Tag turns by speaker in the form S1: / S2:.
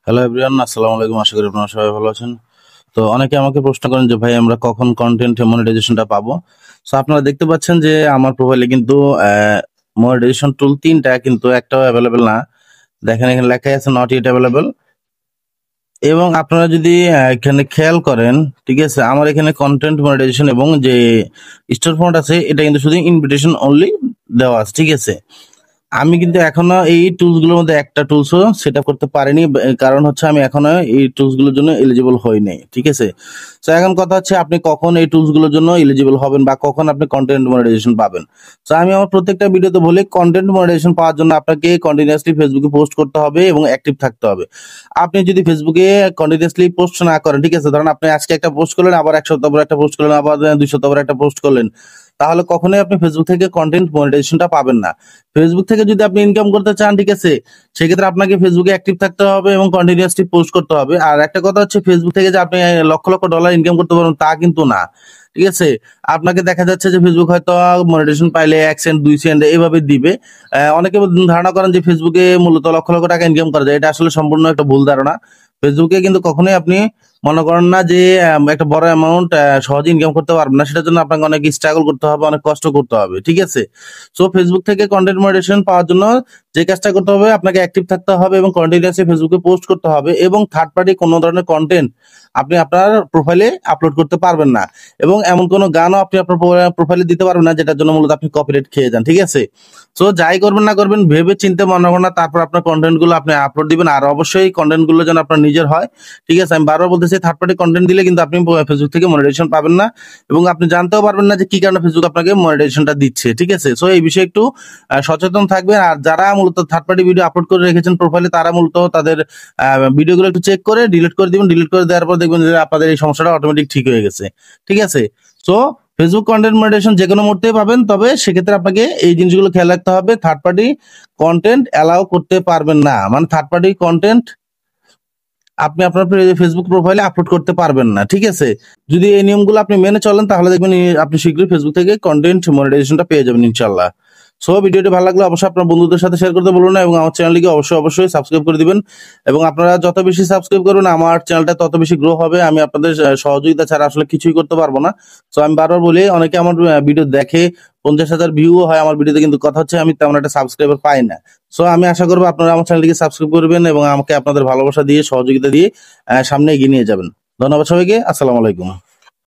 S1: Hello everyone, আসসালামু আলাইকুম। আশা করি আপনারা সবাই ভালো আছেন। তো অনেকে আমাকে প্রশ্ন করেন যে ভাই আমরা কখন কন্টেন্ট মনিটাইজেশনটা পাবো। সো আপনারা দেখতে পাচ্ছেন যে আমার প্রোফাইলে কিন্তু মনিটাইজেশন টুল তিনটা, কিন্তু একটাও অ্যাভেলেবেল না। দেখেন এখানে লেখাই আছে নট ইয়েট অ্যাভেলেবেল। এবং আপনারা যদি এখানে খেয়াল করেন, ঠিক আছে, আমার এখানে কন্টেন্ট মনিটাইজেশন এবং যে স্টোর ফন্ট আছে এটা কিন্তু শুধু ইনভিটেশন অনলি দেওয়া আছে, ঠিক আছে। আমি কিন্তু এখনো এই টুলস গুলোর মধ্যে একটা টুলসও সেট আপ করতে পারিনি, কারণ হচ্ছে আমি এখনো এই টুলস গুলোর জন্য এলিজিবল হইনি, ঠিক আছে। তো এখন কথা হচ্ছে আপনি কখন এই টুলস গুলোর জন্য এলিজিবল হবেন বা কখন আপনি কন্টেন্ট মনিটাইজেশন পাবেন। তো আমি আমার প্রত্যেকটা ভিডিওতে বলি কন্টেন্ট মনিটাইজেশন পাওয়ার জন্য আপনাকে কন্টিনিউয়াসলি ফেসবুকে পোস্ট করতে হবে এবং অ্যাক্টিভ থাকতে হবে। আপনি যদি ফেসবুকে কন্টিনিউয়াসলি পোস্ট না করেন, ঠিক আছে, ধরেন আপনি আজকে একটা পোস্ট করলেন, আবার 1 সপ্তাহ পর একটা পোস্ট করলেন, আবার 2 সপ্তাহ পর একটা পোস্ট করলেন, তাহলে কখনোই আপনি ফেসবুক থেকে কন্টেন্ট মনিটাইজেশনটা পাবেন না। ফেসবুক থেকে যদি আপনি ইনকাম করতে চান, ঠিক আছে, সেক্ষেত্রে আপনাকে ফেসবুকে অ্যাক্টিভ থাকতে হবে এবং কন্টিনিউয়াসলি পোস্ট করতে হবে। আর একটা কথা হচ্ছে ফেসবুক থেকে যে আপনি লক্ষ লক্ষ ডলার ইনকাম করতে পারবেন তা কিন্তু না, ঠিক আছে। আপনাকে দেখা যাচ্ছে যে ফেসবুক হয়তো মনিটাইজেশন পাইলে 1 সেন্ট 2 সেন্ট এইভাবে দিবে। অনেকে ধারণা করেন যে ফেসবুকে মূলত লক্ষ লক্ষ টাকা ইনকাম করা যায়, এটা আসলে সম্পূর্ণ একটা ভুল ধারণা। ফেসবুকে কিন্তু কখনোই আপনি মনে করেন না যে একটা বড় অ্যামাউন্ট সহজে ইনকাম করতে পারবেন না, সেটার জন্য আপনাকে অনেক স্ট্রাগল করতে হবে, অনেক কষ্ট করতে হবে, ঠিক আছে। সো ফেসবুক থেকে কন্টেন্ট মনিটাইজেশন পাওয়ার জন্য যে কাজটা করতে হবে, আপনাকে অ্যাক্টিভ থাকতে হবে এবং কন্টিনিউয়াসলি ফেসবুকে পোস্ট করতে হবে, এবং থার্ড পার্টি কোনো ধরনের কন্টেন্ট আপনি আপনার প্রোফাইলে আপলোড করতে পারবেন না, এবং এমন কোনো গানও আপনি আপনার প্রোফাইলে দিতে পারবেন না যেটার জন্য মূলত আপনি কপিরাইট খেয়ে যান, ঠিক আছে। সো যাই করবেন না করবেন ভেবে চিন্তে মনে করেন না, তারপর আপনার কন্টেন্ট গুলো আপনি আপলোড দিবেন, আর অবশ্যই কন্টেন্ট গুলো যেন আপনার নিজের হয়, ঠিক আছে। আমি বারবার বলতেছি থার্ড পার্টি কন্টেন্ট দিলে কিন্তু আপনি ফেসবুক থেকে মনিটাইজেশন পাবেন না, এবং আপনি জানতেও পারবেন না যে কি কারণে ফেসবুক আপনাকে মনিটাইজেশনটা দিচ্ছে, ঠিক আছে। সো এই বিষয়ে একটু সচেতন থাকবেন। আর যারা মূলত থার্ড পার্টি ভিডিও আপলোড করে রেখেছেন প্রোফাইলে, তারা মূলত তাদের ভিডিওগুলো একটু চেক করে ডিলিট করে দিবেন। ডিলিট করে দেওয়ার পর দেখবেন যে আপনাদের এই সমস্যাটা অটোমেটিক ঠিক হয়ে গেছে, ঠিক আছে। সো ফেসবুক কন্টেন্ট মনিটাইজেশন যে কোনো মুহূর্তে পাবেন, তবে সেক্ষেত্রে আপনাকে এই জিনিসগুলো খেয়াল রাখতে হবে। থার্ড পার্টি কন্টেন্ট অ্যালাউ করতে পারবেন না, মানে থার্ড পার্টি কন্টেন্ট আপনি আপনার ফেসবুক প্রোফাইলে আপলোড করতে পারবেন না, ঠিক আছে। যদি এই নিয়মগুলো আপনি মেনে চলেন তাহলে দেখবেন আপনি শীঘ্রই ফেসবুক থেকে কন্টেন্ট মনিটাইজেশনটা পেয়ে যাবেন ইনশাল্লাহ। সো ভিডিওটি ভালো লাগলে অবশ্যই আপনার বন্ধুদের সাথে শেয়ার করতে বলুন না, এবং আমার চ্যানেলটিকে অবশ্যই সাবস্ক্রাইব করে দিবেন। এবং আপনারা যত বেশি সাবস্ক্রাইব করবেন আমার চ্যানেলটা তত বেশি গ্রো হবে। আমি আপনাদের সহযোগিতা ছাড়া আসলে কিছুই করতে পারবো না। সো আমি বারবার বলি, অনেকে আমার ভিডিও দেখে, 50,000 ভিউও হয় আমার ভিডিওতে, কিন্তু কথা হচ্ছে আমি তেমন একটা সাবস্ক্রাইবার পাই না। সো আমি আশা করবো আপনারা আমার চ্যানেলটিকে সাবস্ক্রাইব করবেন এবং আমাকে আপনাদের ভালোবাসা দিয়ে, সহযোগিতা দিয়ে সামনে এগিয়ে নিয়ে যাবেন। ধন্যবাদ সবাইকে। আসসালামু আলাইকুম।